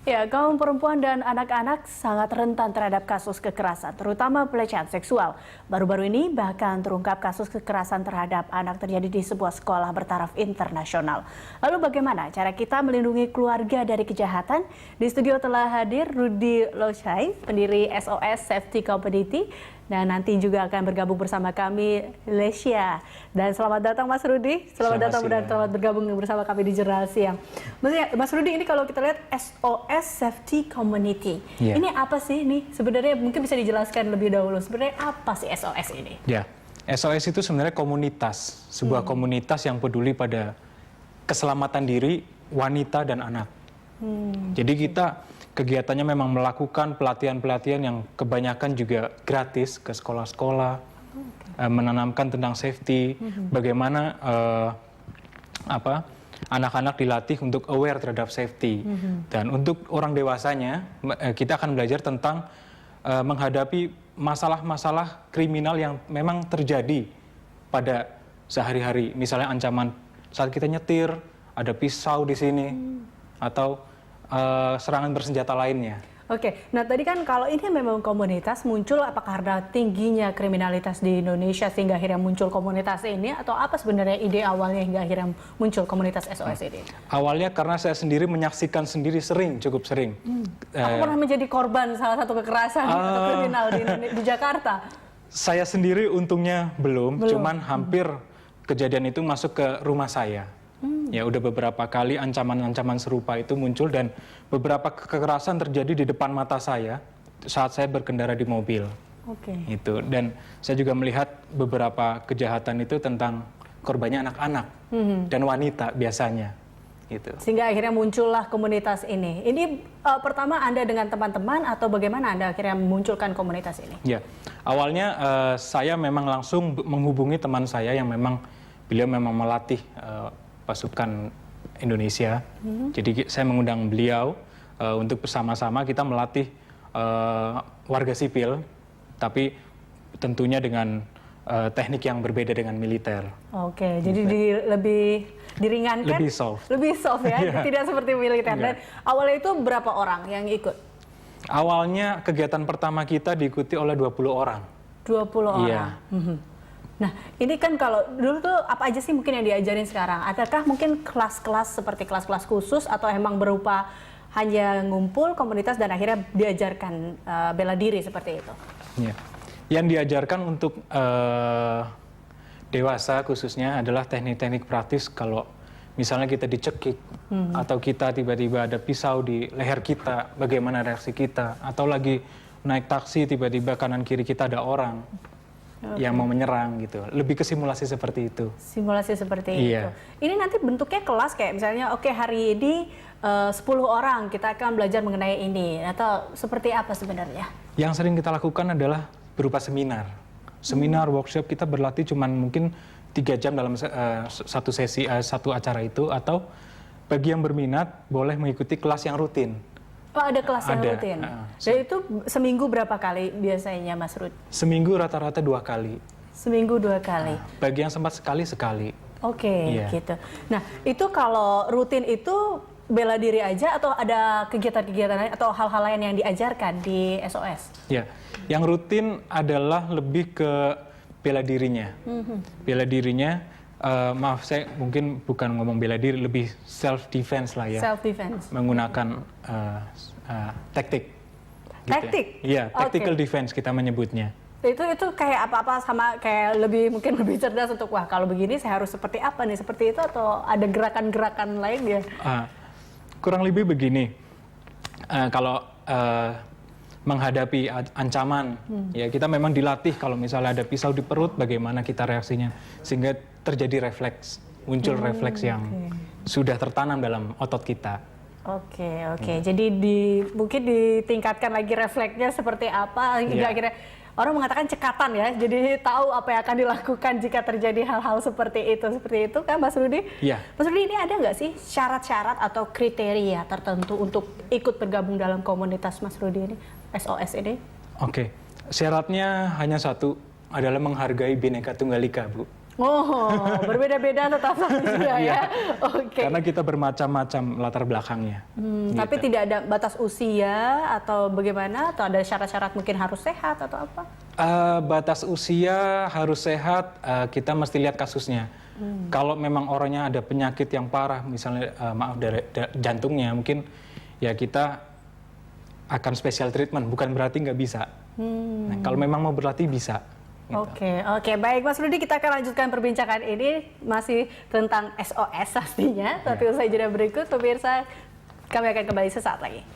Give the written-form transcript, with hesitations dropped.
Ya, kaum perempuan dan anak-anak sangat rentan terhadap kasus kekerasan, terutama pelecehan seksual. Baru-baru ini bahkan terungkap kasus kekerasan terhadap anak terjadi di sebuah sekolah bertaraf internasional. Lalu bagaimana cara kita melindungi keluarga dari kejahatan? Di studio telah hadir Rudy Lochai, pendiri SOS Safety Community, dan nanti juga akan bergabung bersama kami Lesia. Dan selamat datang Mas Rudy, selamat datang dan selamat bergabung bersama kami di Jurnal Siang. Mas Rudy, ini kalau kita lihat SOS Safety Community, ini apa sih ini? Sebenarnya mungkin bisa dijelaskan lebih dahulu, sebenarnya apa sih SOS ini? Ya, SOS itu sebenarnya komunitas, sebuah komunitas yang peduli pada keselamatan diri wanita dan anak. Jadi kita kegiatannya memang melakukan pelatihan-pelatihan yang kebanyakan juga gratis ke sekolah-sekolah, menanamkan tentang safety, bagaimana anak-anak dilatih untuk aware terhadap safety. Dan untuk orang dewasanya, kita akan belajar tentang menghadapi masalah-masalah kriminal yang memang terjadi pada sehari-hari. Misalnya ancaman saat kita nyetir, ada pisau di sini, atau serangan bersenjata lainnya. Oke, nah tadi kan kalau ini memang komunitas muncul apakah karena tingginya kriminalitas di Indonesia sehingga akhirnya muncul komunitas ini, atau apa sebenarnya ide awalnya hingga akhirnya muncul komunitas SOS ini? Awalnya karena saya sendiri menyaksikan sendiri cukup sering. Aku pernah menjadi korban salah satu kekerasan atau kriminal di Jakarta. Saya sendiri untungnya belum, cuman hampir kejadian itu masuk ke rumah saya. Ya udah beberapa kali ancaman-ancaman serupa itu muncul dan beberapa kekerasan terjadi di depan mata saya saat saya berkendara di mobil. Itu, dan saya juga melihat beberapa kejahatan itu tentang korbannya anak-anak dan wanita biasanya. Gitu. Sehingga akhirnya muncullah komunitas ini. Ini pertama Anda dengan teman-teman atau bagaimana Anda akhirnya memunculkan komunitas ini? Ya, awalnya saya memang langsung menghubungi teman saya yang memang beliau memang melatih pasukan Indonesia. Jadi saya mengundang beliau untuk bersama-sama kita melatih warga sipil, tapi tentunya dengan teknik yang berbeda dengan militer. Oke, jadi lebih diringankan, lebih soft ya, tidak seperti militer. Dan awalnya itu berapa orang yang ikut? Awalnya kegiatan pertama kita diikuti oleh 20 orang. 20 orang. Iya. Nah, ini kan kalau dulu tuh apa aja sih mungkin yang diajarin sekarang? Adakah mungkin kelas-kelas seperti kelas-kelas khusus atau emang berupa hanya ngumpul komunitas dan akhirnya diajarkan bela diri seperti itu? Ya. Yang diajarkan untuk dewasa khususnya adalah teknik-teknik praktis. Kalau misalnya kita dicekik atau kita tiba-tiba ada pisau di leher kita, bagaimana reaksi kita? Atau lagi naik taksi tiba-tiba kanan kiri kita ada orang yang mau menyerang gitu. Lebih ke simulasi seperti itu. Simulasi seperti itu. Ini nanti bentuknya kelas kayak misalnya hari ini 10 orang kita akan belajar mengenai ini, atau seperti apa sebenarnya? Yang sering kita lakukan adalah berupa seminar. Seminar, workshop, kita berlatih cuman mungkin 3 jam dalam satu sesi, satu acara itu, atau bagi yang berminat boleh mengikuti kelas yang rutin. Oh, ada kelas yang rutin. Jadi itu seminggu berapa kali biasanya, Mas Rud? Seminggu rata-rata 2 kali. Seminggu 2 kali. Bagi yang sempat sekali. Oke, gitu. Nah, itu kalau rutin itu bela diri aja atau ada kegiatan-kegiatan lain atau hal-hal lain yang diajarkan di SOS? Ya, yang rutin adalah lebih ke bela dirinya. Bela dirinya. Maaf, saya mungkin bukan ngomong bela diri, lebih self defense lah ya. Self defense. Menggunakan taktik. Taktik? Iya, tactical defense kita menyebutnya. Itu kayak apa-apa sama kayak mungkin lebih cerdas untuk kalau begini saya harus seperti apa nih, seperti itu, atau ada gerakan-gerakan lain ya? Kurang lebih begini. Kalau menghadapi ancaman, ya kita memang dilatih kalau misalnya ada pisau di perut, bagaimana kita reaksinya sehingga terjadi refleks, muncul refleks yang sudah tertanam dalam otot kita. Oke. Jadi mungkin ditingkatkan lagi refleksnya seperti apa hingga akhirnya orang mengatakan cekatan ya. Jadi tahu apa yang akan dilakukan jika terjadi hal-hal seperti itu kan, Mas Rudy? Iya. Mas Rudy, ini ada nggak sih syarat-syarat atau kriteria tertentu untuk ikut bergabung dalam komunitas Mas Rudy ini, SOS ini? Oke, syaratnya hanya satu, adalah menghargai Bhinneka Tunggal Ika, Bu. Oh, berbeda-beda tetap juga ya. Oke. Karena kita bermacam-macam latar belakangnya. Tapi tidak ada batas usia atau bagaimana? Atau ada syarat-syarat mungkin harus sehat atau apa? Batas usia harus sehat, kita mesti lihat kasusnya. Kalau memang orangnya ada penyakit yang parah, misalnya maaf dari jantungnya, mungkin ya kita akan special treatment, bukan berarti nggak bisa. Nah, kalau memang mau berlatih bisa. Gitu. Oke, baik Mas Rudi, kita akan lanjutkan perbincangan ini masih tentang SOS pastinya, tapi usai jeda berikut pemirsa kami akan kembali sesaat lagi.